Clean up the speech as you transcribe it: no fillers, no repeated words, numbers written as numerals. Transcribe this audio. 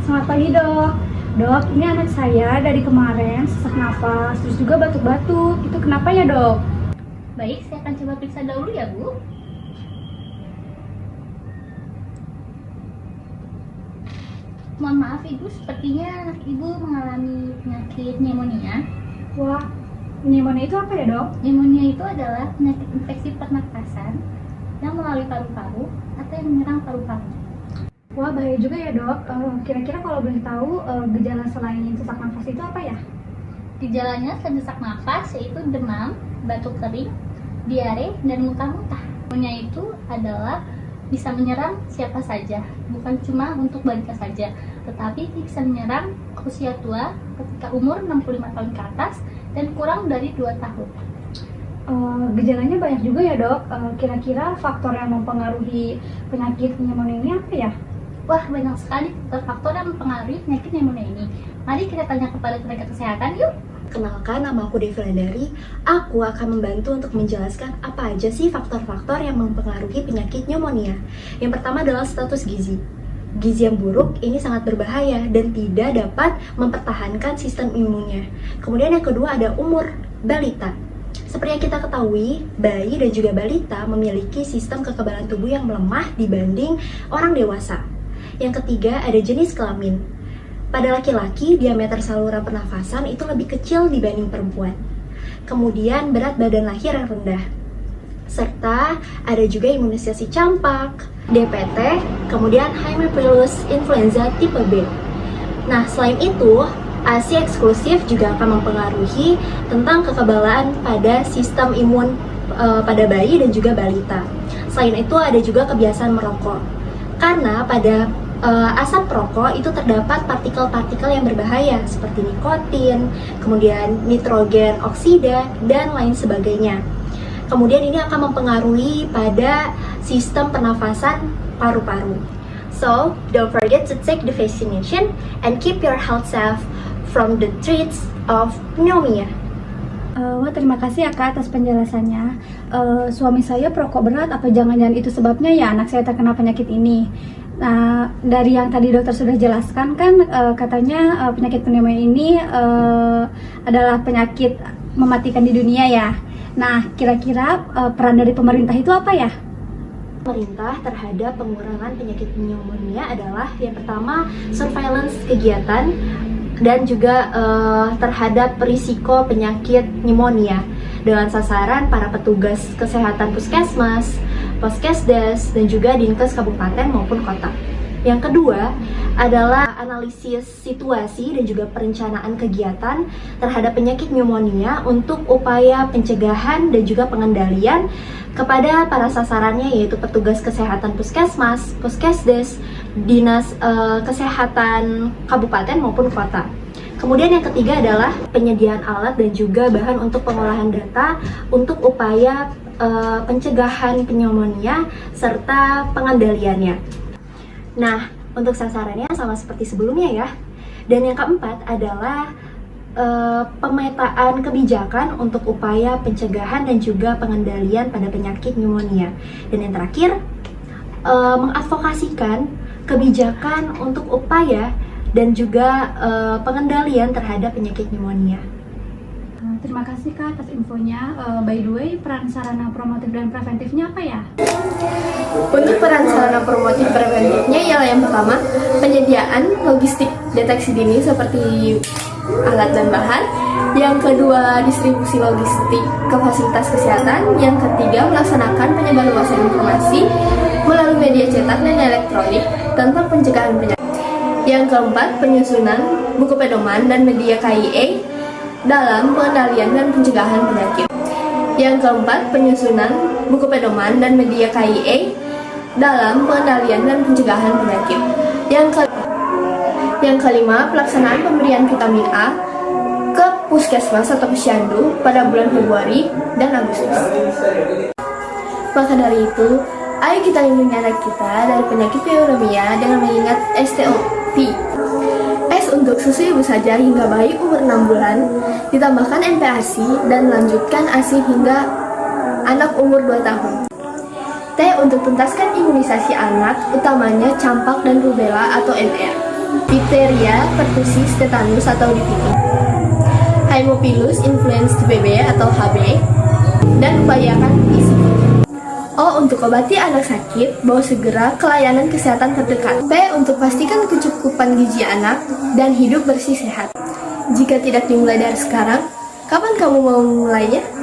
Selamat pagi dok. Dok, ini anak saya dari kemarin sesak napas, terus juga batuk-batuk. Itu kenapa ya dok? Baik, saya akan coba periksa dahulu ya Bu. Mohon maaf Ibu, sepertinya anak Ibu mengalami penyakit pneumonia. Wah, pneumonia itu apa ya dok? Pneumonia itu adalah penyakit infeksi pernapasan yang melalui paru-paru atau yang menyerang paru-paru. Wah, bahaya juga ya dok. Kira-kira kalau boleh tahu gejala selain sesak nafas itu apa ya? Gejalanya selain sesak nafas yaitu demam, batuk kering, diare, dan muntah-muntah. Pneumonia itu adalah bisa menyerang siapa saja, bukan cuma untuk balita saja, tetapi bisa menyerang usia tua ketika umur 65 tahun ke atas dan kurang dari 2 tahun. Gejalanya banyak juga ya dok. Kira-kira faktor yang mempengaruhi penyakit pneumonia ini apa ya? Wah, banyak sekali faktor yang mempengaruhi penyakit pneumonia ini. Mari kita tanya kepada tenaga kesehatan yuk. Kenalkan, nama aku Devi Landari. Aku akan membantu untuk menjelaskan apa aja sih faktor-faktor yang mempengaruhi penyakit pneumonia. Yang pertama adalah status gizi. Gizi yang buruk ini sangat berbahaya dan tidak dapat mempertahankan sistem imunnya. Kemudian yang kedua ada umur, balita. Seperti yang kita ketahui, bayi dan juga balita memiliki sistem kekebalan tubuh yang melemah dibanding orang dewasa. Yang ketiga ada jenis kelamin. Pada laki-laki, diameter saluran pernafasan itu lebih kecil dibanding perempuan. Kemudian berat badan lahir yang rendah. Serta ada juga imunisasi campak, DPT, kemudian Haemophilus influenza tipe B. Nah, selain itu, ASI eksklusif juga akan mempengaruhi tentang kekebalan pada sistem imun pada bayi dan juga balita. Selain itu, ada juga kebiasaan merokok. Karena pada asap rokok itu terdapat partikel-partikel yang berbahaya seperti nikotin, kemudian nitrogen oksida, dan lain sebagainya. Kemudian ini akan mempengaruhi pada sistem pernafasan paru-paru. So, don't forget to take the vaccination and keep your health safe from the threats of pneumonia. Wah, terima kasih ya Kak atas penjelasannya. Suami saya perokok berat, apa jangan-jangan itu sebabnya ya anak saya terkena penyakit ini? Nah, dari yang tadi dokter sudah jelaskan kan katanya penyakit pneumonia ini adalah penyakit mematikan di dunia ya. Nah, kira-kira peran dari pemerintah itu apa ya? Pemerintah terhadap pengurangan penyakit pneumonia adalah yang pertama surveillance kegiatan dan juga terhadap risiko penyakit pneumonia dengan sasaran para petugas kesehatan puskesmas, Poskesdes, dan juga Dinkes kabupaten maupun kota. Yang kedua adalah analisis situasi dan juga perencanaan kegiatan terhadap penyakit pneumonia untuk upaya pencegahan dan juga pengendalian kepada para sasarannya yaitu petugas kesehatan puskesmas, Poskesdes, dinas kesehatan kabupaten maupun kota. Kemudian yang ketiga adalah penyediaan alat dan juga bahan untuk pengolahan data untuk upaya pencegahan pneumonia serta pengendaliannya. Nah, untuk sasarannya sama seperti sebelumnya ya. Dan yang keempat adalah pemetaan kebijakan untuk upaya pencegahan dan juga pengendalian pada penyakit pneumonia. Dan yang terakhir, mengadvokasikan kebijakan untuk upaya dan juga pengendalian terhadap penyakit pneumonia. Terima kasih Kak atas infonya. By the way, peran sarana promotif dan preventifnya apa ya? Untuk peran sarana promotif preventifnya ialah yang pertama, penyediaan logistik deteksi dini seperti alat dan bahan. Yang kedua, distribusi logistik ke fasilitas kesehatan. Yang ketiga, melaksanakan penyebarluasan informasi melalui media cetak dan elektronik tentang pencegahan penyakit. Yang keempat, penyusunan buku pedoman dan media KIE dalam pengendalian dan pencegahan penyakit. Yang keempat, penyusunan buku pedoman dan media KIE dalam pengendalian dan pencegahan penyakit. Yang kelima, pelaksanaan pemberian vitamin A ke puskesmas atau posyandu pada bulan Februari dan Agustus. Maka dari itu, ayo kita lindungi anak kita dari penyakit pneumonia dengan mengingat STOP. S untuk susu ibu saja hingga bayi umur 6 bulan, ditambahkan NPASI dan lanjutkan ASI hingga anak umur 2 tahun. T untuk tuntaskan imunisasi anak, utamanya campak dan rubella atau NR. diphtheria, pertussis, tetanus atau DPT, Haemophilus influenzae TBB atau HB, dan upayakan ICV. O. Untuk obati anak sakit, bawa segera ke layanan kesehatan terdekat. P. Untuk pastikan kecukupan gizi anak dan hidup bersih sehat. Jika tidak dimulai dari sekarang, kapan kamu mau memulainya?